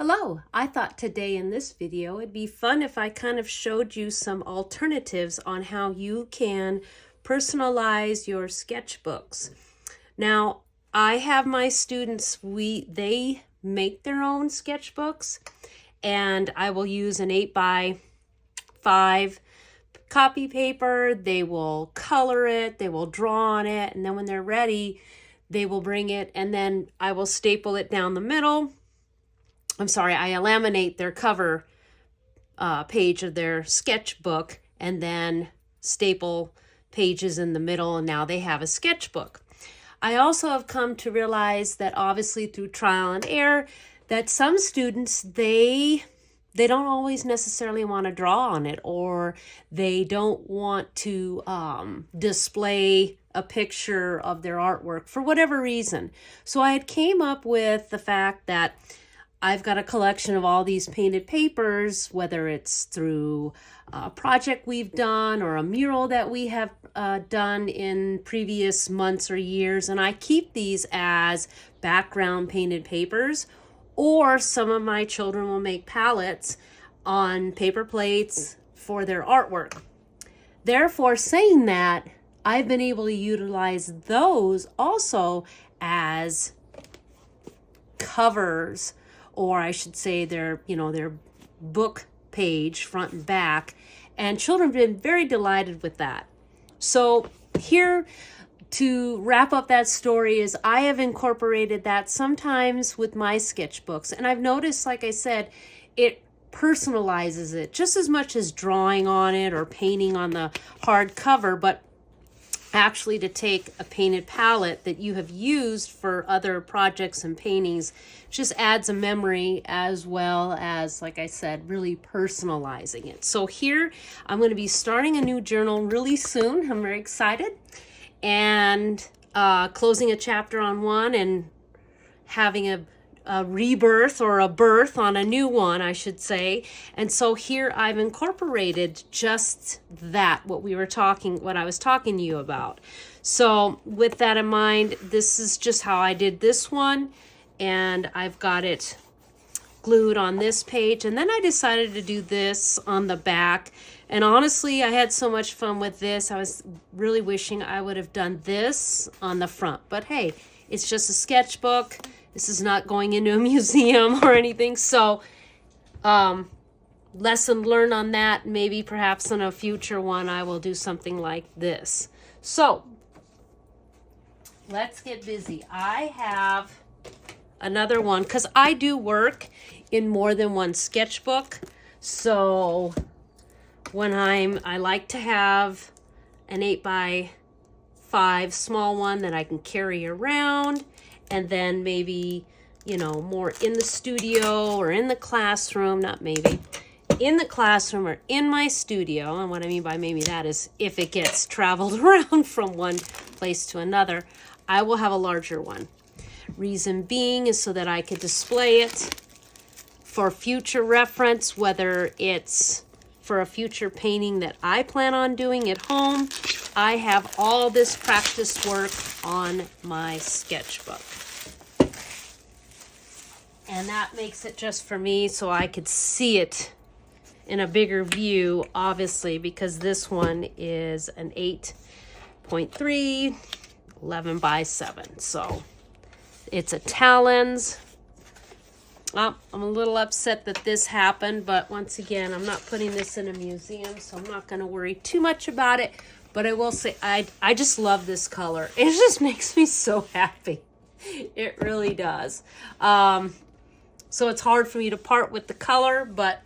Hello, I thought today in this video it'd be fun if I kind of showed you some alternatives on how you can personalize your sketchbooks. Now, I have my students, they make their own sketchbooks, and I will use an 8x5 copy paper. They will color it, they will draw on it, and then when they're ready, they will bring it, and then I will staple it down the middle. I laminate their cover page of their sketchbook and then staple pages in the middle, and now they have a sketchbook. I also have come to realize that obviously through trial and error that some students, they don't always necessarily want to draw on it, or they don't want to display a picture of their artwork for whatever reason. So I had came up with the fact that I've got a collection of all these painted papers, whether it's through a project we've done or a mural that we have done in previous months or years, and I keep these as background painted papers, or some of my children will make palettes on paper plates for their artwork. Therefore, saying that, I've been able to utilize those also as covers, or I should say their book page, front and back, and children have been very delighted with that. So here, to wrap up that story, is I have incorporated that sometimes with my sketchbooks, and I've noticed, like I said, it personalizes it just as much as drawing on it or painting on the hard cover, but actually to take a painted palette that you have used for other projects and paintings just adds a memory, as well as, like I said, really personalizing it. So here I'm going to be starting a new journal really soon. I'm very excited, and closing a chapter on one and having a rebirth or a birth on a new one, I should say. And so here I've incorporated just that, what I was talking to you about. So with that in mind, this is just how I did this one, and I've got it glued on this page, and then I decided to do this on the back. And honestly, I had so much fun with this. I was really wishing I would have done this on the front, but hey, it's just a sketchbook. This is not going into a museum or anything. So lesson learned on that. Maybe perhaps in a future one I will do something like this. So let's get busy. I have another one because I do work in more than one sketchbook. So when I like to have an 8x5 small one that I can carry around, and then maybe, more in the studio or in the classroom, in the classroom or in my studio. And what I mean by maybe that is if it gets traveled around from one place to another, I will have a larger one. Reason being is so that I could display it for future reference, whether it's for a future painting that I plan on doing at home. I have all this practice work on my sketchbook. And that makes it just for me so I could see it in a bigger view, obviously, because this one is an 8.3, 11x7. So it's a Talons. I'm a little upset that this happened, but once again, I'm not putting this in a museum, so I'm not going to worry too much about it. But I will say, I just love this color. It just makes me so happy. It really does. So it's hard for me to part with the color, but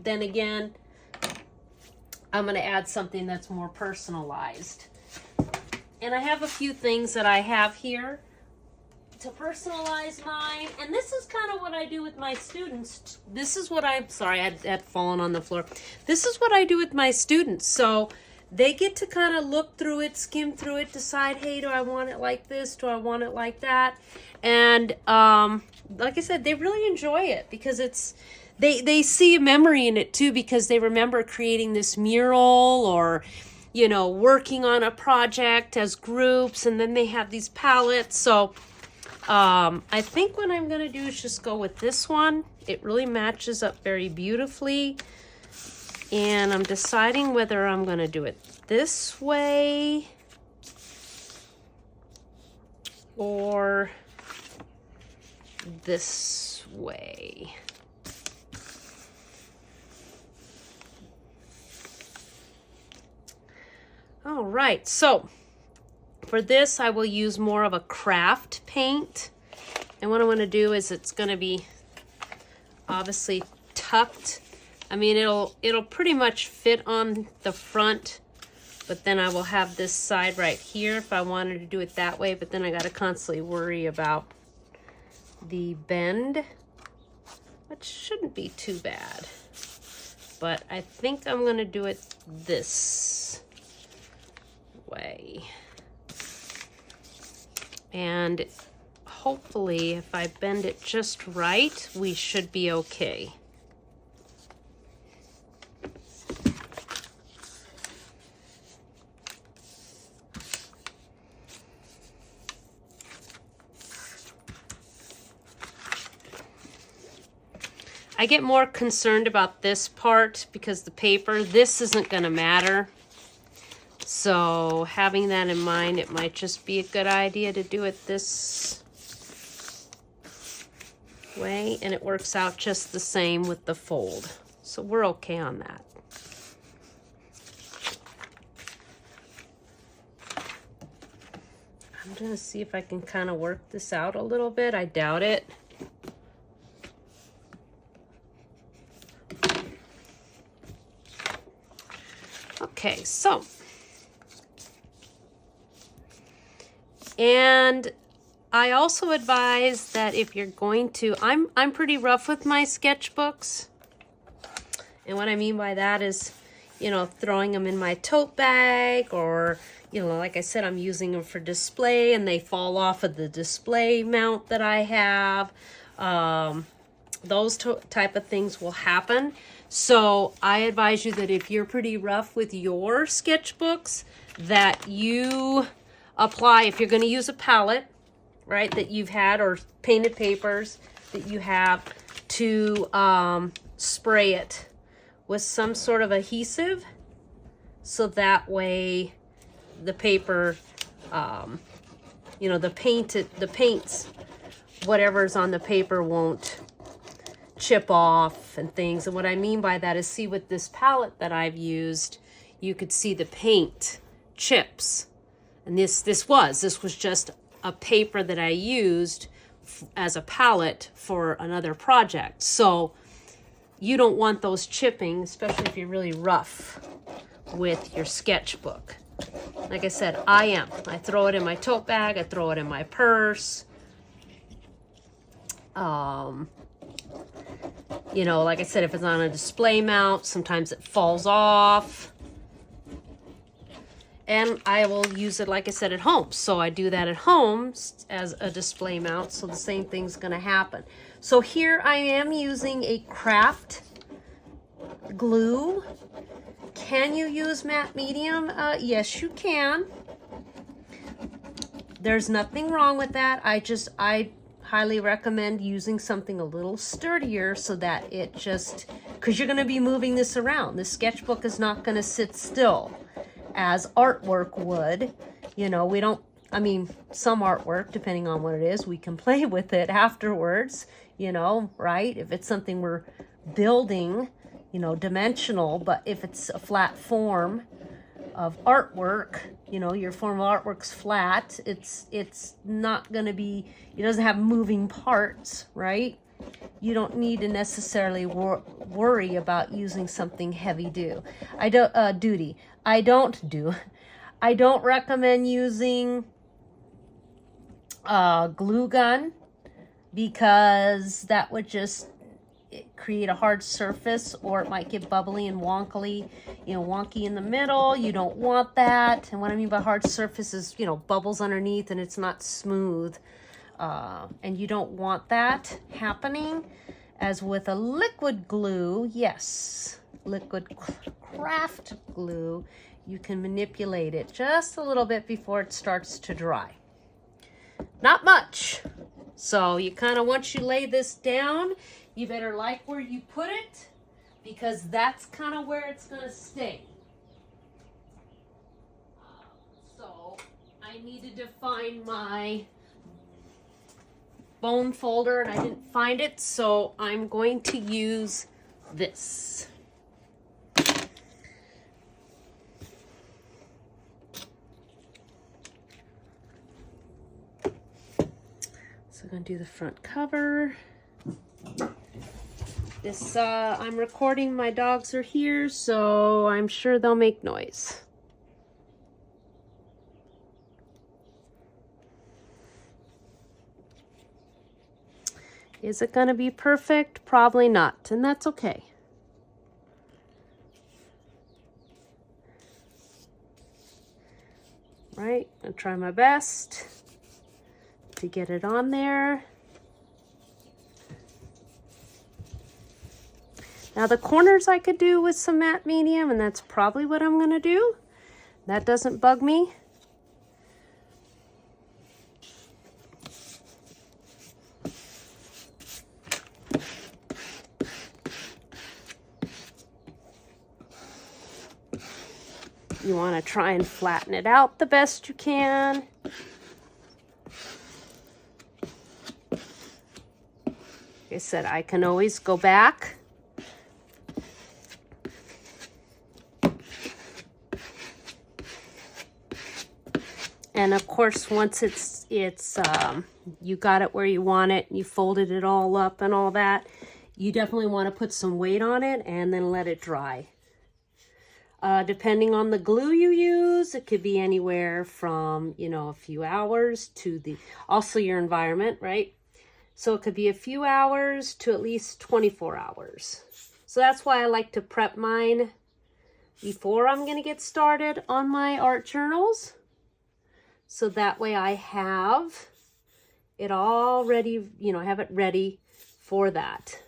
then again, I'm going to add something that's more personalized. And I have a few things that I have here to personalize mine. And this is kind of what I do with my students. This is what sorry, I had fallen on the floor. This is what I do with my students. So they get to kind of look through it, skim through it, decide, hey, do I want it like this? Do I want it like that? And like I said, they really enjoy it because they see a memory in it too, because they remember creating this mural or, working on a project as groups, and then they have these palettes. So I think what I'm going to do is just go with this one. It really matches up very beautifully. And I'm deciding whether I'm going to do it this way or this way. All right, so for this I will use more of a craft paint. And what I'm going to do is it's going to be obviously tucked. I mean, it'll pretty much fit on the front, but then I will have this side right here if I wanted to do it that way, but then I got to constantly worry about the bend, which shouldn't be too bad. But I think I'm going to do it this way. And hopefully if I bend it just right, we should be okay. I get more concerned about this part because the paper, this isn't going to matter. So having that in mind, it might just be a good idea to do it this way, and it works out just the same with the fold. So we're okay on that. I'm going to see if I can kind of work this out a little bit. I doubt it. Okay, so, and I also advise that if you're going to, I'm pretty rough with my sketchbooks. And what I mean by that is, you know, throwing them in my tote bag, or, you know, like I said, I'm using them for display and they fall off of the display mount that I have. Those type of things will happen. So I advise you that if you're pretty rough with your sketchbooks, that you apply, if you're going to use a palette, right, that you've had, or painted papers that you have, to spray it with some sort of adhesive, so that way the paper, you know, the paints, whatever's on the paper won't chip off and things. And what I mean by that is, see, with this palette that I've used, you could see the paint chips. And this was just a paper that I used as a palette for another project. So you don't want those chipping, especially if you're really rough with your sketchbook. Like I said, I throw it in my tote bag, I throw it in my purse. You know, like I said, if it's on a display mount, sometimes it falls off. And I will use it, like I said, at home. So I do that at home as a display mount, so the same thing's going to happen. So here I am using a craft glue. Can you use matte medium? Yes, you can. There's nothing wrong with that. I highly recommend using something a little sturdier, so that it just, because you're going to be moving this around. The sketchbook is not going to sit still as artwork would. You know, we don't, I mean, some artwork, depending on what it is, we can play with it afterwards, you know, right? If it's something we're building, you know, dimensional, but if it's a flat form of artwork, you know, your form of artwork's flat, it's not going to be, it doesn't have moving parts, right? You don't need to necessarily worry about using something heavy duty. I don't recommend using glue gun, because that would just create a hard surface, or it might get bubbly and wonky in the middle. You don't want that. And what I mean by hard surface is, you know, bubbles underneath and it's not smooth. And you don't want that happening. As with a liquid glue, yes, liquid craft glue, you can manipulate it just a little bit before it starts to dry. Not much, So you kind of, once you lay this down, you better like where you put it, because that's kind of where it's going to stay. So I needed to find my bone folder and I didn't find it, so I'm going to use this. So I'm going to do the front cover. This, I'm recording, my dogs are here, so I'm sure they'll make noise. Is it going to be perfect? Probably not, and that's okay. Right, I'll try my best to get it on there. Now the corners I could do with some matte medium, and that's probably what I'm going to do. That doesn't bug me. You want to try and flatten it out the best you can. Like I said, I can always go back. And of course, once it's you got it where you want it, you folded it all up and all that, you definitely want to put some weight on it and then let it dry. Depending on the glue you use, it could be anywhere from, you know, a few hours to also your environment, right? So it could be a few hours to at least 24 hours. So that's why I like to prep mine before I'm going to get started on my art journals. So that way I have it all ready, you know, have it ready for that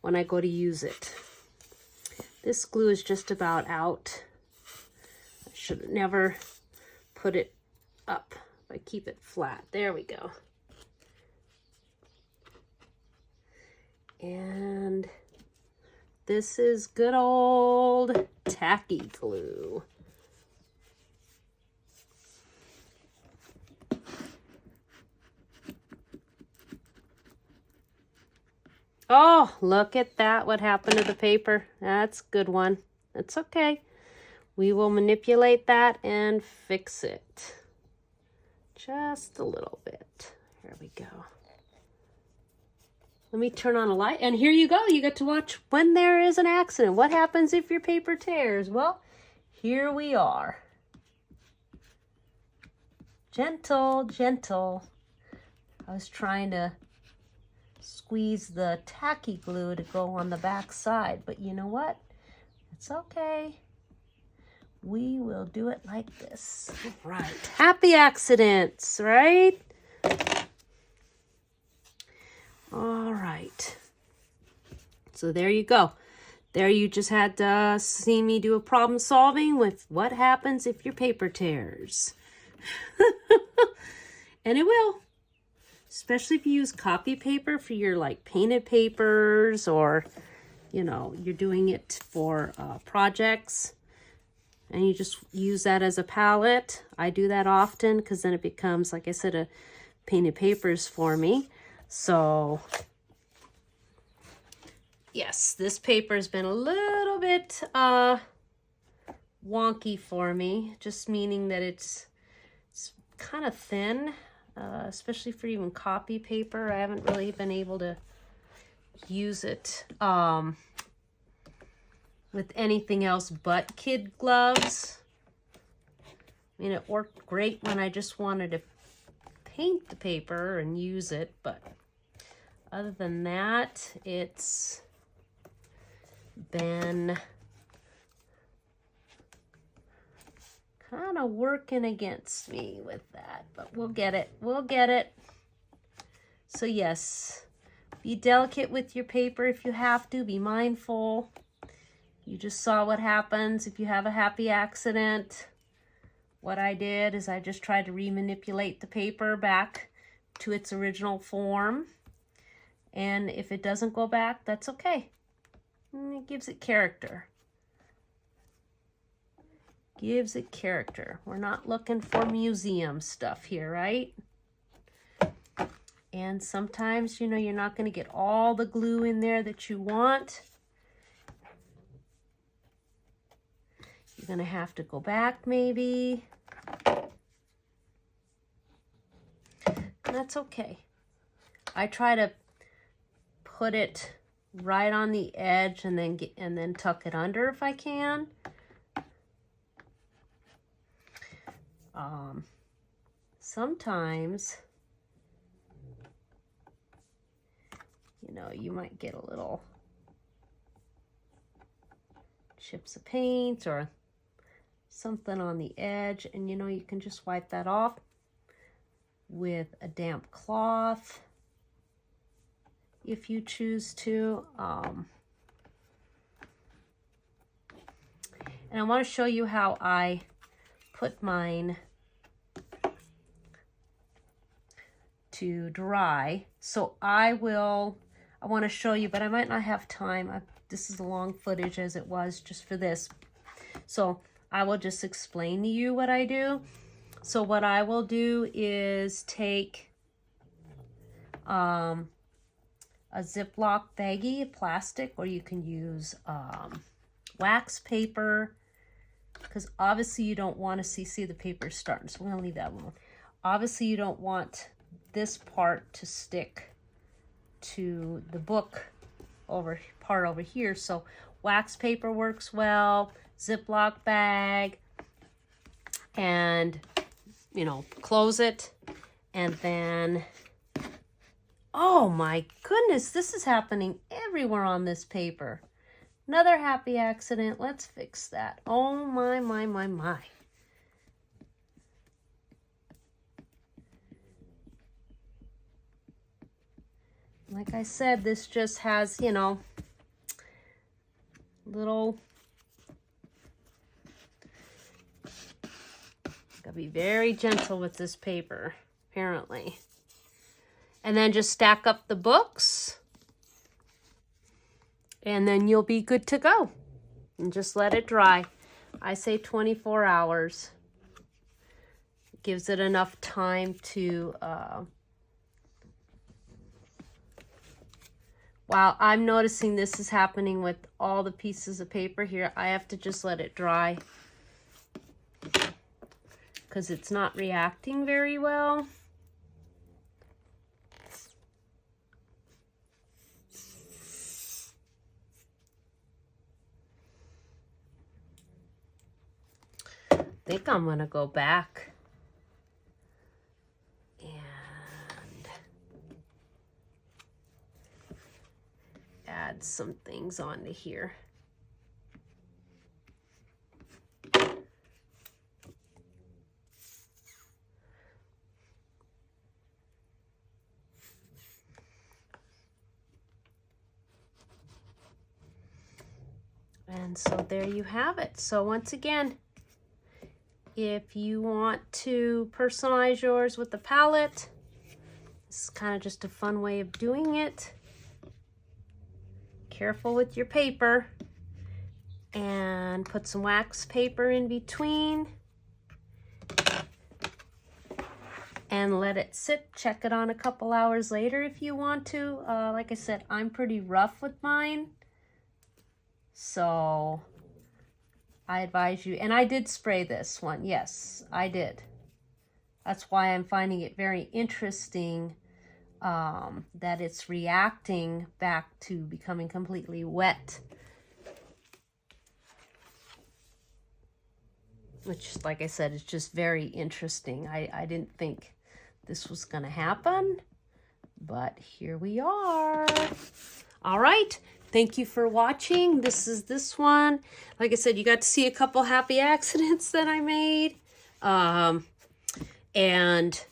when I go to use it. This glue is just about out. I should have never put it up. If I keep it flat, there we go. And this is good old tacky glue. Oh, look at that. What happened to the paper? That's a good one. That's okay. We will manipulate that and fix it. Just a little bit. Here we go. Let me turn on a light. And here you go. You get to watch when there is an accident. What happens if your paper tears? Well, here we are. Gentle, gentle. I was trying to squeeze the tacky glue to go on the back side, but you know what? It's okay. We will do it like this. All right. Happy accidents, right? All right. So there you go. There you just had to see me do a problem solving with what happens if your paper tears. And it will. Especially if you use copy paper for your like painted papers, or, you know, you're doing it for projects and you just use that as a palette. I do that often because then it becomes, like I said, a painted papers for me. So yes, this paper has been a little bit wonky for me, just meaning that it's kind of thin. Especially for even copy paper. I haven't really been able to use it with anything else but kid gloves. I mean, it worked great when I just wanted to paint the paper and use it, but other than that, it's been kind of working against me with that, but we'll get it. We'll get it. So yes, be delicate with your paper if you have to. Be mindful. You just saw what happens if you have a happy accident. What I did is I just tried to remanipulate the paper back to its original form. And if it doesn't go back, that's okay. It gives it character. Gives it character. We're not looking for museum stuff here, right? And sometimes, you know, you're not going to get all the glue in there that you want. You're going to have to go back maybe. That's okay. I try to put it right on the edge and then tuck it under if I can. Sometimes, you know, you might get a little chips of paint or something on the edge, and you know, you can just wipe that off with a damp cloth if you choose to. And I want to show you how I put mine to dry. So I want to show you, but I might not have time. This is a long footage as it was just for this. So I will just explain to you what I do. So what I will do is take a Ziploc baggie, plastic, or you can use wax paper, because obviously you don't want to see the paper starting, so we're going to leave that alone. Obviously you don't want this part to stick to the book part over here, so wax paper works well, Ziploc bag, and you know, close it, and then, oh my goodness, this is happening everywhere on this paper. Another happy accident. Let's fix that. Oh my, my, my, my. Like I said, this just has, you know, little, gotta be very gentle with this paper, apparently. And then just stack up the books, and then you'll be good to go. And just let it dry. I say 24 hours. Gives it enough time to, wow, I'm noticing this is happening with all the pieces of paper here. I have to just let it dry because it's not reacting very well. I think I'm gonna go back and add some things onto here. And so there you have it. So once again, if you want to personalize yours with the palette, this is kind of just a fun way of doing it. Careful with your paper, and put some wax paper in between and let it sit. Check it on a couple hours later if you want to. Like I said, I'm pretty rough with mine, so I advise you. And I did spray this one. Yes, I did. That's why I'm finding it very interesting that it's reacting back to becoming completely wet. Which, like I said, is just very interesting. I didn't think this was going to happen, but here we are. All right. Thank you for watching. This is this one. Like I said, you got to see a couple happy accidents that I made. And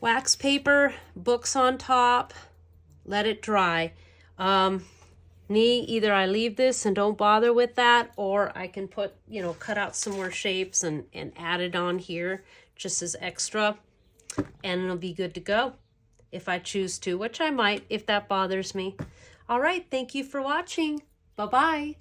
wax paper, books on top, let it dry. Either I leave this and don't bother with that, or I can put, you know, cut out some more shapes and add it on here just as extra. and it'll be good to go if I choose to, which I might if that bothers me. All right, thank you for watching. Bye-bye.